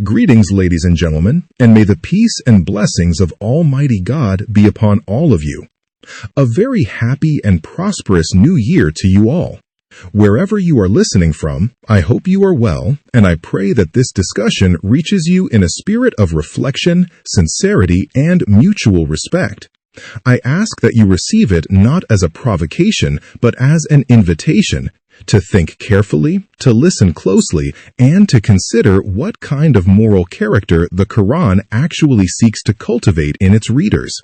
Greetings, ladies and gentlemen, and may the peace and blessings of Almighty God be upon all of you. A very happy and prosperous new year to you all. Wherever you are listening from, I hope you are well, and I pray that this discussion reaches you in a spirit of reflection, sincerity, and mutual respect. I ask that you receive it not as a provocation, but as an invitation to think carefully, to listen closely, and to consider what kind of moral character the Qur'an actually seeks to cultivate in its readers.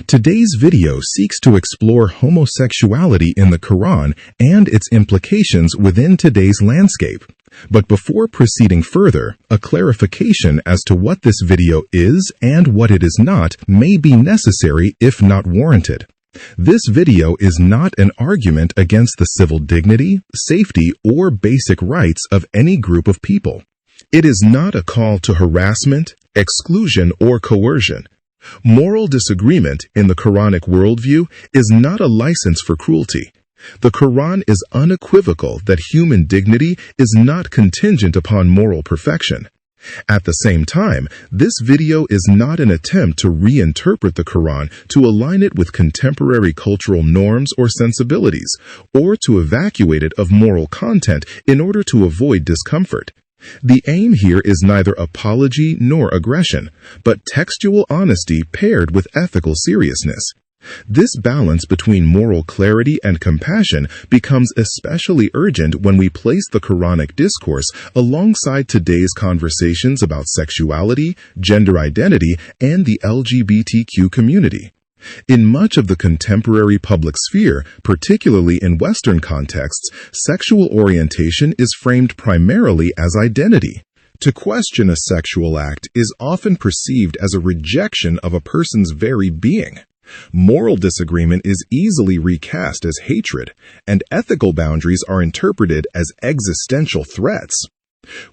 Today's video seeks to explore homosexuality in the Qur'an and its implications within today's landscape. But before proceeding further, a clarification as to what this video is and what it is not may be necessary if not warranted. This video is not an argument against the civil dignity, safety, or basic rights of any group of people. It is not a call to harassment, exclusion, or coercion. Moral disagreement in the Quranic worldview is not a license for cruelty. The Qur'an is unequivocal that human dignity is not contingent upon moral perfection. At the same time, this video is not an attempt to reinterpret the Qur'an to align it with contemporary cultural norms or sensibilities, or to evacuate it of moral content in order to avoid discomfort. The aim here is neither apology nor aggression, but textual honesty paired with ethical seriousness. This balance between moral clarity and compassion becomes especially urgent when we place the Quranic discourse alongside today's conversations about sexuality, gender identity, and the LGBTQ community. In much of the contemporary public sphere, particularly in Western contexts, sexual orientation is framed primarily as identity. To question a sexual act is often perceived as a rejection of a person's very being. Moral disagreement is easily recast as hatred, and ethical boundaries are interpreted as existential threats.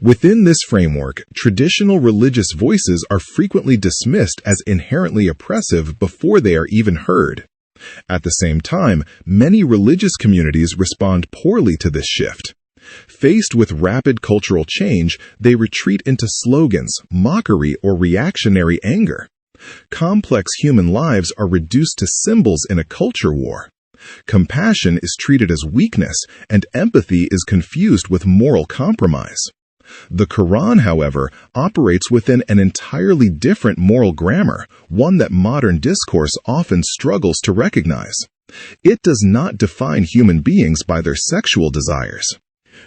Within this framework, traditional religious voices are frequently dismissed as inherently oppressive before they are even heard. At the same time, many religious communities respond poorly to this shift. Faced with rapid cultural change, they retreat into slogans, mockery, or reactionary anger. Complex human lives are reduced to symbols in a culture war. Compassion is treated as weakness, and empathy is confused with moral compromise. The Qur'an, however, operates within an entirely different moral grammar, one that modern discourse often struggles to recognize. It does not define human beings by their sexual desires,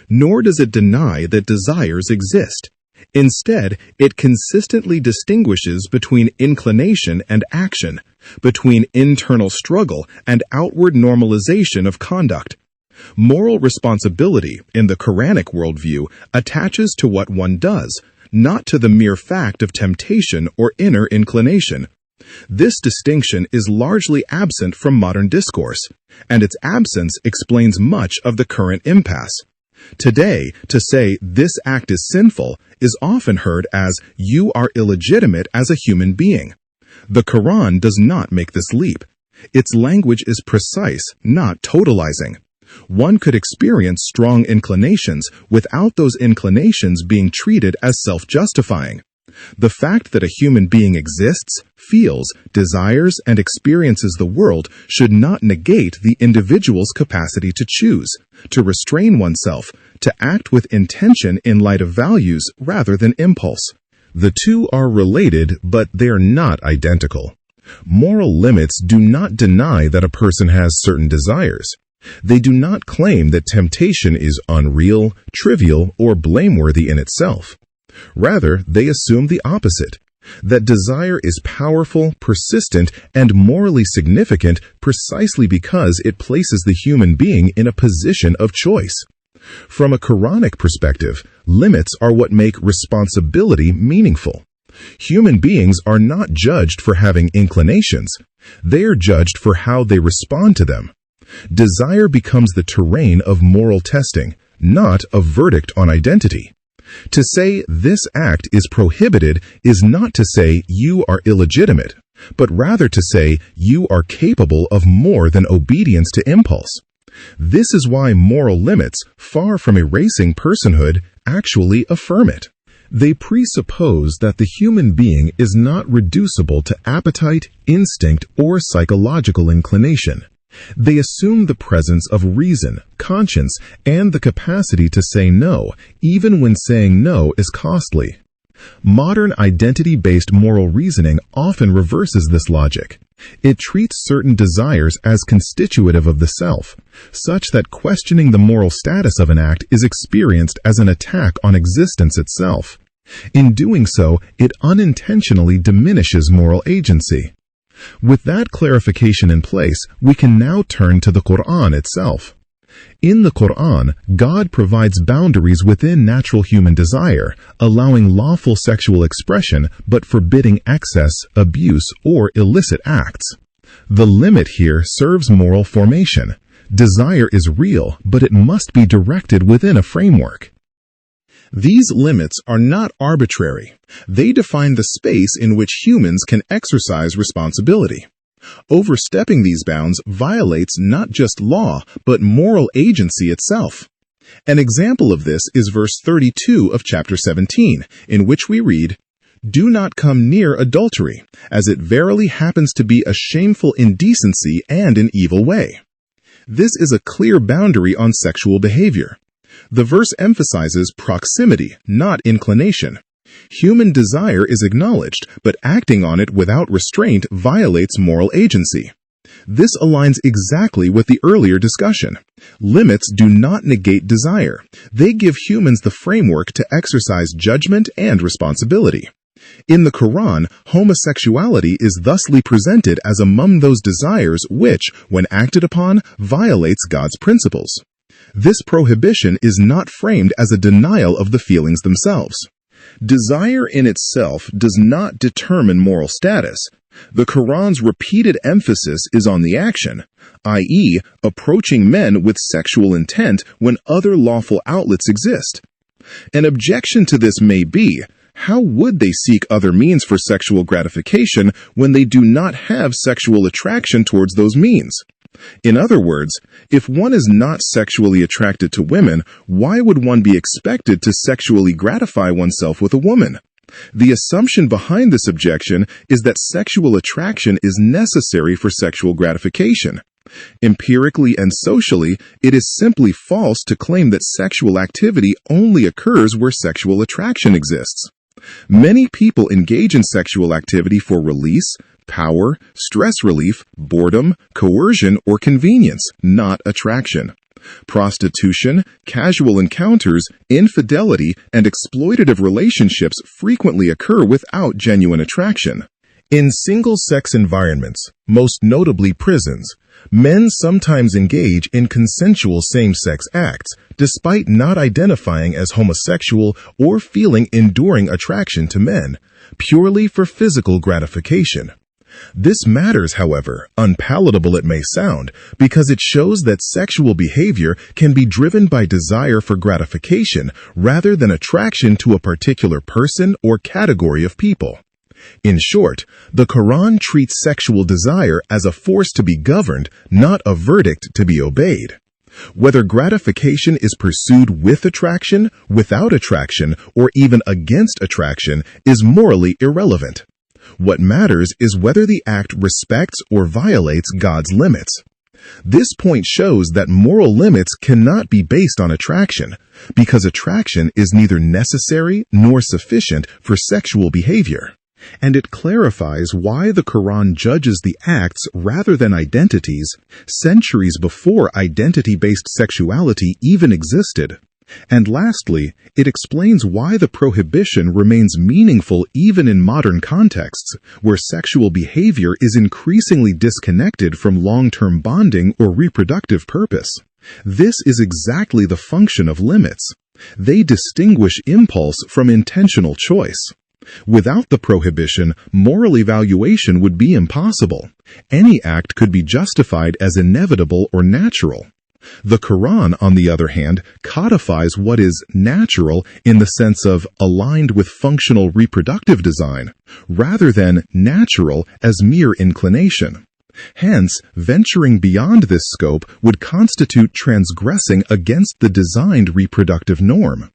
nor does it deny that desires exist. Instead, it consistently distinguishes between inclination and action, between internal struggle and outward normalization of conduct. Moral responsibility in the Quranic worldview attaches to what one does, not to the mere fact of temptation or inner inclination. This distinction is largely absent from modern discourse, and its absence explains much of the current impasse. Today, to say this act is sinful is often heard as you are illegitimate as a human being. The Qur'an does not make this leap. Its language is precise, not totalizing. One could experience strong inclinations without those inclinations being treated as self-justifying. The fact that a human being exists, feels, desires, and experiences the world should not negate the individual's capacity to choose, to restrain oneself, to act with intention in light of values rather than impulse. The two are related, but they're not identical. Moral limits do not deny that a person has certain desires. They do not claim that temptation is unreal, trivial, or blameworthy in itself. Rather, they assume the opposite, that desire is powerful, persistent, and morally significant precisely because it places the human being in a position of choice. From a Quranic perspective, limits are what make responsibility meaningful. Human beings are not judged for having inclinations. They are judged for how they respond to them. Desire becomes the terrain of moral testing, not a verdict on identity. To say this act is prohibited is not to say you are illegitimate, but rather to say you are capable of more than obedience to impulse. This is why moral limits, far from erasing personhood, actually affirm it. They presuppose that the human being is not reducible to appetite, instinct, or psychological inclination. They assume the presence of reason, conscience, and the capacity to say no, even when saying no is costly. Modern identity-based moral reasoning often reverses this logic. It treats certain desires as constitutive of the self, such that questioning the moral status of an act is experienced as an attack on existence itself. In doing so, it unintentionally diminishes moral agency. With that clarification in place, we can now turn to the Qur'an itself. In the Qur'an, God provides boundaries within natural human desire, allowing lawful sexual expression but forbidding excess, abuse, or illicit acts. The limit here serves moral formation. Desire is real, but it must be directed within a framework. These limits are not arbitrary. They define the space in which humans can exercise responsibility. Overstepping these bounds violates not just law, but moral agency itself. An example of this is verse 32 of chapter 17, in which we read, "Do not come near adultery, as it verily happens to be a shameful indecency and an evil way." This is a clear boundary on sexual behavior. The verse emphasizes proximity, not inclination. Human desire is acknowledged, but acting on it without restraint violates moral agency. This aligns exactly with the earlier discussion. Limits do not negate desire. They give humans the framework to exercise judgment and responsibility. In the Quran, homosexuality is thusly presented as among those desires which, when acted upon, violates God's principles. This prohibition is not framed as a denial of the feelings themselves. Desire in itself does not determine moral status. The Quran's repeated emphasis is on the action, i.e., approaching men with sexual intent when other lawful outlets exist. An objection to this may be, how would they seek other means for sexual gratification when they do not have sexual attraction towards those means? In other words, if one is not sexually attracted to women, why would one be expected to sexually gratify oneself with a woman? The assumption behind this objection is that sexual attraction is necessary for sexual gratification. Empirically and socially, it is simply false to claim that sexual activity only occurs where sexual attraction exists. Many people engage in sexual activity for release, power, stress relief, boredom, coercion, or convenience, not attraction. Prostitution, casual encounters, infidelity, and exploitative relationships frequently occur without genuine attraction. In single-sex environments, most notably prisons, men sometimes engage in consensual same-sex acts, despite not identifying as homosexual or feeling enduring attraction to men, purely for physical gratification. This matters, however, unpalatable it may sound, because it shows that sexual behavior can be driven by desire for gratification rather than attraction to a particular person or category of people. In short, the Quran treats sexual desire as a force to be governed, not a verdict to be obeyed. Whether gratification is pursued with attraction, without attraction, or even against attraction is morally irrelevant. What matters is whether the act respects or violates God's limits. This point shows that moral limits cannot be based on attraction, because attraction is neither necessary nor sufficient for sexual behavior. And it clarifies why the Quran judges the acts rather than identities centuries before identity-based sexuality even existed. And lastly, it explains why the prohibition remains meaningful even in modern contexts, where sexual behavior is increasingly disconnected from long-term bonding or reproductive purpose. This is exactly the function of limits. They distinguish impulse from intentional choice. Without the prohibition, moral evaluation would be impossible. Any act could be justified as inevitable or natural. The Quran, on the other hand, codifies what is natural in the sense of aligned with functional reproductive design, rather than natural as mere inclination. Hence, venturing beyond this scope would constitute transgressing against the designed reproductive norm.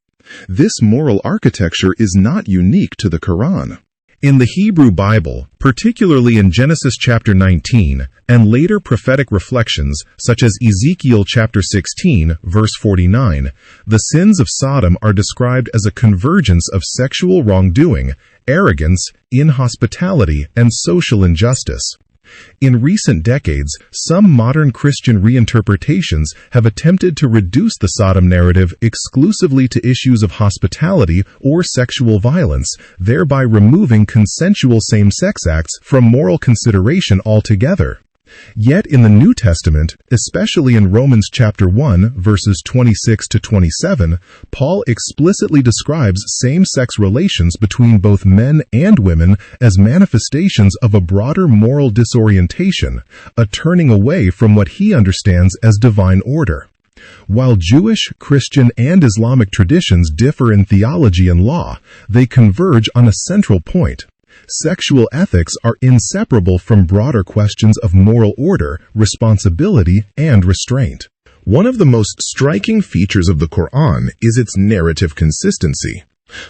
This moral architecture is not unique to the Qur'an. In the Hebrew Bible, particularly in Genesis chapter 19, and later prophetic reflections such as Ezekiel chapter 16, verse 49, the sins of Sodom are described as a convergence of sexual wrongdoing, arrogance, inhospitality, and social injustice. In recent decades, some modern Christian reinterpretations have attempted to reduce the Sodom narrative exclusively to issues of hospitality or sexual violence, thereby removing consensual same-sex acts from moral consideration altogether. Yet in the New Testament, especially in Romans chapter 1, verses 26 to 27, Paul explicitly describes same-sex relations between both men and women as manifestations of a broader moral disorientation, a turning away from what he understands as divine order. While Jewish, Christian, and Islamic traditions differ in theology and law, they converge on a central point. Sexual ethics are inseparable from broader questions of moral order, responsibility, and restraint. One of the most striking features of the Qur'an is its narrative consistency.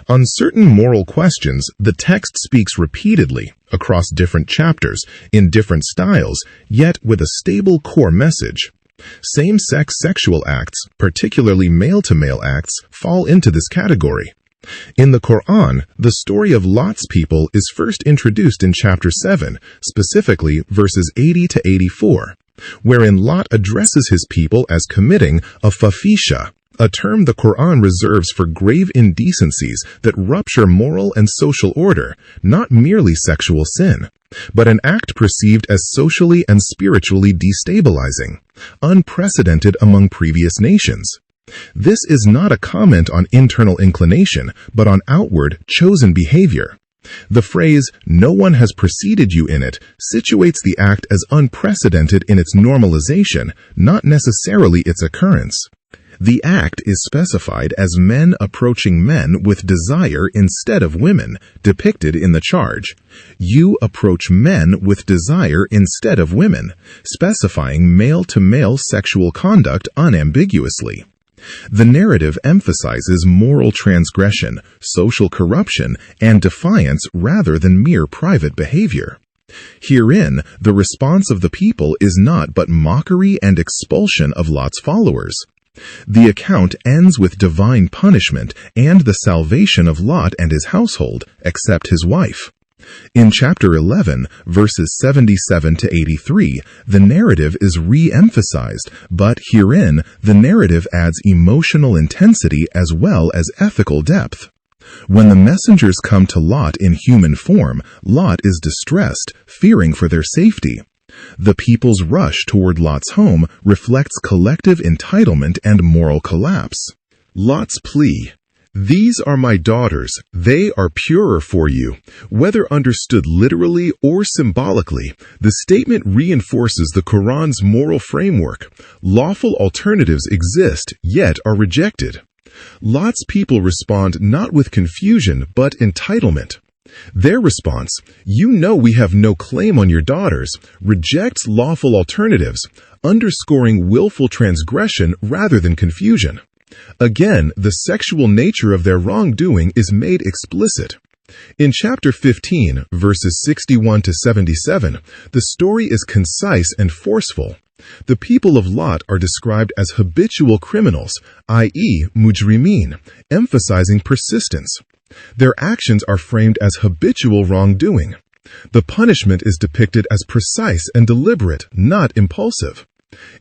On certain moral questions, the text speaks repeatedly, across different chapters, in different styles, yet with a stable core message. Same-sex sexual acts, particularly male-to-male acts, fall into this category. In the Qur'an, the story of Lot's people is first introduced in chapter 7, specifically verses 80 to 84, wherein Lot addresses his people as committing a fāḥishah, a term the Qur'an reserves for grave indecencies that rupture moral and social order, not merely sexual sin, but an act perceived as socially and spiritually destabilizing, unprecedented among previous nations. This is not a comment on internal inclination, but on outward, chosen behavior. The phrase, "no one has preceded you in it," situates the act as unprecedented in its normalization, not necessarily its occurrence. The act is specified as men approaching men with desire instead of women, depicted in the charge. You approach men with desire instead of women, specifying male-to-male sexual conduct unambiguously. The narrative emphasizes moral transgression, social corruption, and defiance rather than mere private behavior. Herein, the response of the people is not but mockery and expulsion of Lot's followers. The account ends with divine punishment and the salvation of Lot and his household, except his wife. In chapter 11, verses 77 to 83, the narrative is re-emphasized, but herein the narrative adds emotional intensity as well as ethical depth. When the messengers come to Lot in human form, Lot is distressed, fearing for their safety. The people's rush toward Lot's home reflects collective entitlement and moral collapse. Lot's plea, "These are my daughters, they are purer for you." Whether understood literally or symbolically, the statement reinforces the Quran's moral framework. Lawful alternatives exist, yet are rejected. Lot's people respond not with confusion, but entitlement. Their response, "You know we have no claim on your daughters," rejects lawful alternatives, underscoring willful transgression rather than confusion. Again, the sexual nature of their wrongdoing is made explicit. In chapter 15, verses 61 to 77, the story is concise and forceful. The people of Lot are described as habitual criminals, i.e. mujrimeen, emphasizing persistence. Their actions are framed as habitual wrongdoing. The punishment is depicted as precise and deliberate, not impulsive.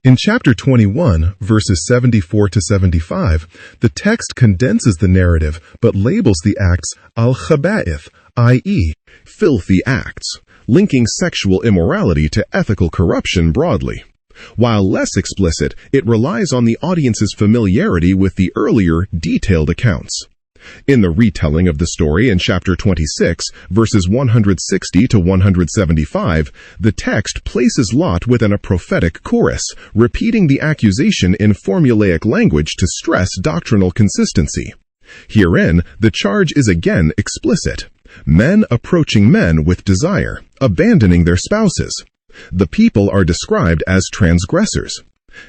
In chapter 21, verses 74 to 75, the text condenses the narrative but labels the acts al-khaba'ith, i.e., filthy acts, linking sexual immorality to ethical corruption broadly. While less explicit, it relies on the audience's familiarity with the earlier, detailed accounts. In the retelling of the story in chapter 26, verses 160 to 175, the text places Lot within a prophetic chorus, repeating the accusation in formulaic language to stress doctrinal consistency. Herein, the charge is again explicit. Men approaching men with desire, abandoning their spouses. The people are described as transgressors.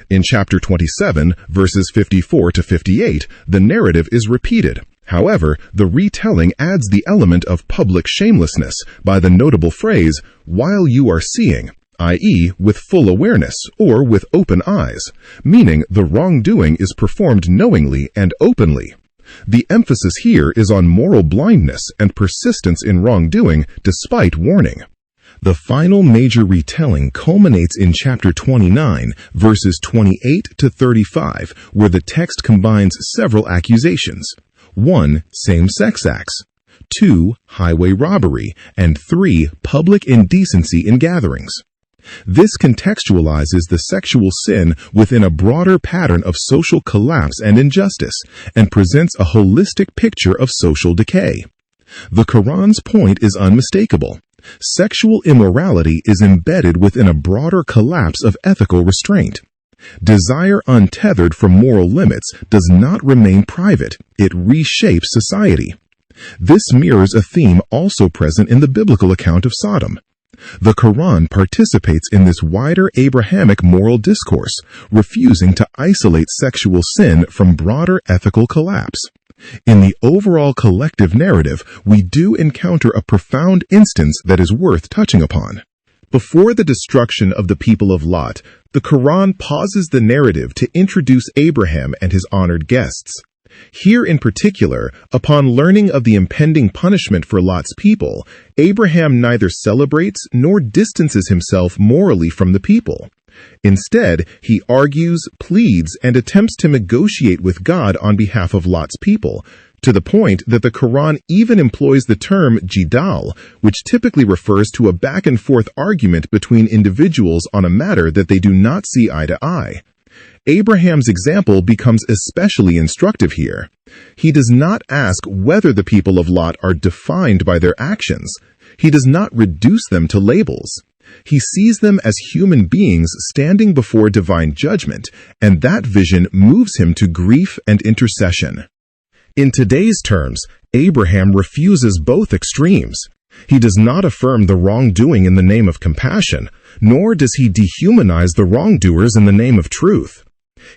In chapter 27, verses 54 to 58, the narrative is repeated. However, the retelling adds the element of public shamelessness by the notable phrase, "while you are seeing," i.e., with full awareness or with open eyes, meaning the wrongdoing is performed knowingly and openly. The emphasis here is on moral blindness and persistence in wrongdoing despite warning. The final major retelling culminates in chapter 29, verses 28 to 35, where the text combines several accusations. 1. Same-sex acts. 2. Highway robbery. And 3. Public indecency in gatherings. This contextualizes the sexual sin within a broader pattern of social collapse and injustice, and presents a holistic picture of social decay. The Quran's point is unmistakable. Sexual immorality is embedded within a broader collapse of ethical restraint. Desire untethered from moral limits does not remain private, it reshapes society. This mirrors a theme also present in the biblical account of Sodom. The Quran participates in this wider Abrahamic moral discourse, refusing to isolate sexual sin from broader ethical collapse. In the overall collective narrative, we do encounter a profound instance that is worth touching upon. Before the destruction of the people of Lot, the Quran pauses the narrative to introduce Abraham and his honored guests. Here in particular, upon learning of the impending punishment for Lot's people, Abraham neither celebrates nor distances himself morally from the people. Instead, he argues, pleads, and attempts to negotiate with God on behalf of Lot's people, to the point that the Quran even employs the term jidal, which typically refers to a back-and-forth argument between individuals on a matter that they do not see eye to eye. Abraham's example becomes especially instructive here. He does not ask whether the people of Lot are defined by their actions. He does not reduce them to labels. He sees them as human beings standing before divine judgment, and that vision moves him to grief and intercession. In today's terms, Abraham refuses both extremes. He does not affirm the wrongdoing in the name of compassion, nor does he dehumanize the wrongdoers in the name of truth.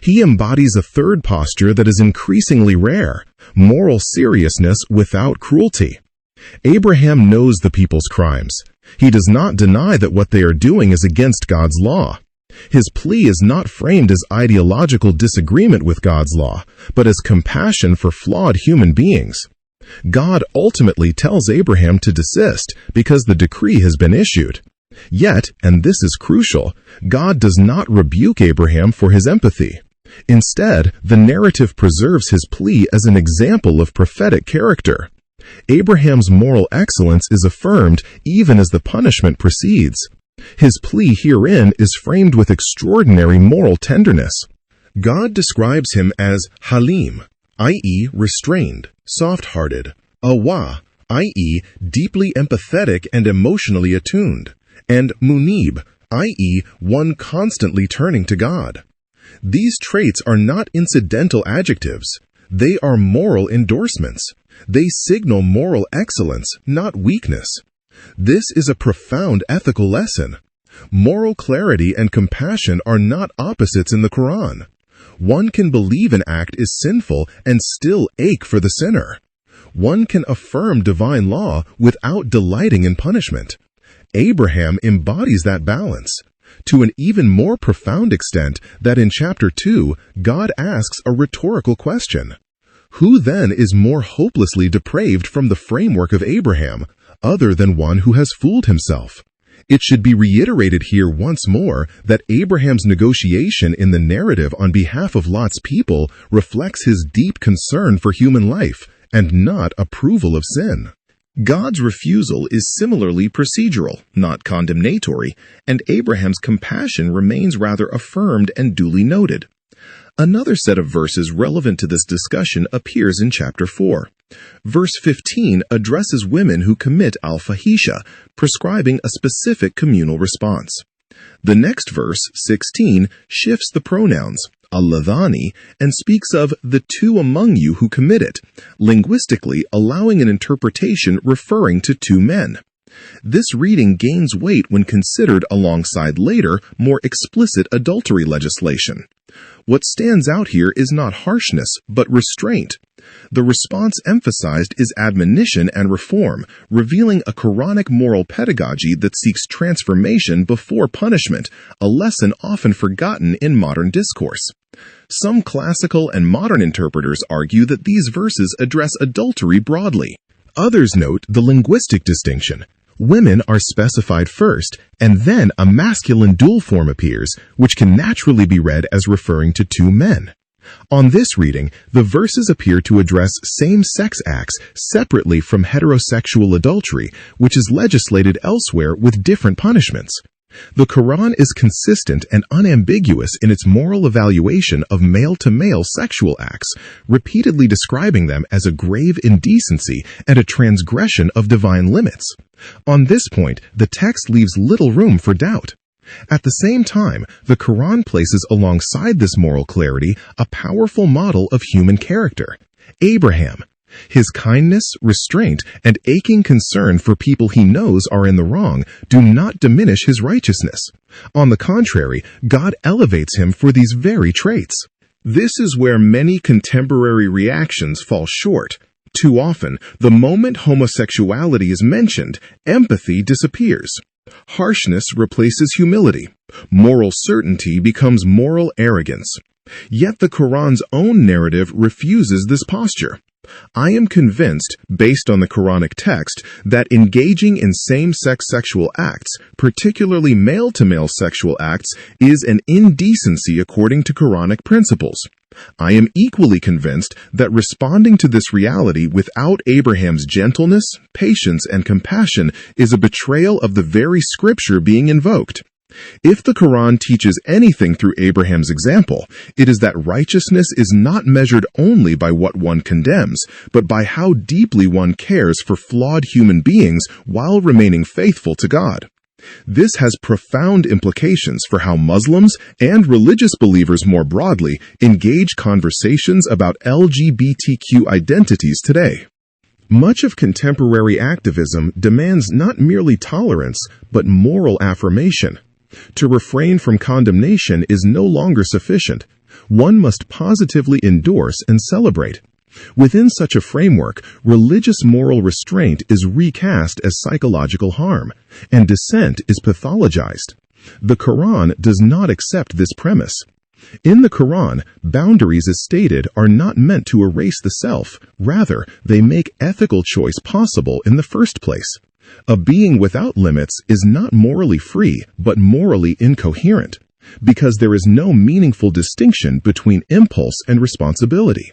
He embodies a third posture that is increasingly rare: moral seriousness without cruelty. Abraham knows the people's crimes. He does not deny that what they are doing is against God's law. His plea is not framed as ideological disagreement with God's law, but as compassion for flawed human beings. God ultimately tells Abraham to desist because the decree has been issued. Yet, and this is crucial, God does not rebuke Abraham for his empathy. Instead, the narrative preserves his plea as an example of prophetic character. Abraham's moral excellence is affirmed even as the punishment proceeds. His plea herein is framed with extraordinary moral tenderness. God describes him as Halim, i.e. restrained, soft-hearted, Awah, i.e. deeply empathetic and emotionally attuned, and Munib, i.e. one constantly turning to God. These traits are not incidental adjectives. They are moral endorsements. They signal moral excellence, not weakness. This is a profound ethical lesson. Moral clarity and compassion are not opposites in the Quran. One can believe an act is sinful and still ache for the sinner. One can affirm divine law without delighting in punishment. Abraham embodies that balance, to an even more profound extent that in chapter 2, God asks a rhetorical question. Who then is more hopelessly depraved from the framework of Abraham, other than one who has fooled himself? It should be reiterated here once more that Abraham's negotiation in the narrative on behalf of Lot's people reflects his deep concern for human life and not approval of sin. God's refusal is similarly procedural, not condemnatory, and Abraham's compassion remains rather affirmed and duly noted. Another set of verses relevant to this discussion appears in chapter 4. Verse 15 addresses women who commit fāḥishah, prescribing a specific communal response. The next verse, 16, shifts the pronouns, alladhani, and speaks of the two among you who commit it, linguistically allowing an interpretation referring to two men. This reading gains weight when considered alongside later, more explicit adultery legislation. What stands out here is not harshness, but restraint. The response emphasized is admonition and reform, revealing a Quranic moral pedagogy that seeks transformation before punishment, a lesson often forgotten in modern discourse. Some classical and modern interpreters argue that these verses address adultery broadly. Others note the linguistic distinction. Women are specified first, and then a masculine dual form appears, which can naturally be read as referring to two men. On this reading, the verses appear to address same-sex acts separately from heterosexual adultery, which is legislated elsewhere with different punishments. The Quran is consistent and unambiguous in its moral evaluation of male-to-male sexual acts, repeatedly describing them as a grave indecency and a transgression of divine limits. On this point, the text leaves little room for doubt. At the same time, the Quran places alongside this moral clarity a powerful model of human character: Abraham. His kindness, restraint, and aching concern for people he knows are in the wrong do not diminish his righteousness. On the contrary, God elevates him for these very traits. This is where many contemporary reactions fall short. Too often, the moment homosexuality is mentioned, empathy disappears. Harshness replaces humility. Moral certainty becomes moral arrogance. Yet the Quran's own narrative refuses this posture. I am convinced, based on the Quranic text, that engaging in same-sex sexual acts, particularly male-to-male sexual acts, is an indecency according to Quranic principles. I am equally convinced that responding to this reality without Abraham's gentleness, patience, and compassion is a betrayal of the very scripture being invoked. If the Quran teaches anything through Abraham's example, it is that righteousness is not measured only by what one condemns, but by how deeply one cares for flawed human beings while remaining faithful to God. This has profound implications for how Muslims and religious believers more broadly engage conversations about LGBTQ identities today. Much of contemporary activism demands not merely tolerance, but moral affirmation. To refrain from condemnation is no longer sufficient. One must positively endorse and celebrate. Within such a framework, religious moral restraint is recast as psychological harm, and dissent is pathologized. The Quran does not accept this premise. In the Quran, boundaries as stated are not meant to erase the self. Rather, they make ethical choice possible in the first place. A being without limits is not morally free, but morally incoherent, because there is no meaningful distinction between impulse and responsibility.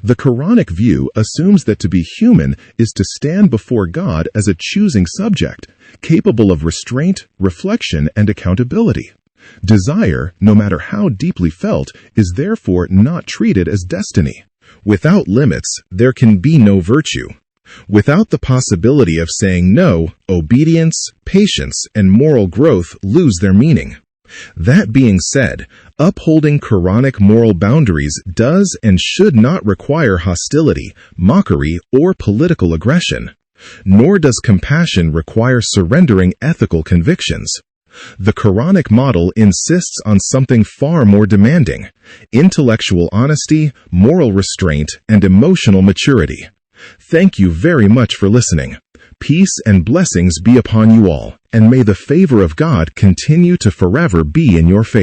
The Quranic view assumes that to be human is to stand before God as a choosing subject, capable of restraint, reflection, and accountability. Desire, no matter how deeply felt, is therefore not treated as destiny. Without limits, there can be no virtue. Without the possibility of saying no, obedience, patience, and moral growth lose their meaning. That being said, upholding Quranic moral boundaries does and should not require hostility, mockery, or political aggression. Nor does compassion require surrendering ethical convictions. The Quranic model insists on something far more demanding: intellectual honesty, moral restraint, and emotional maturity. Thank you very much for listening. Peace and blessings be upon you all, and may the favor of God continue to forever be in your favor.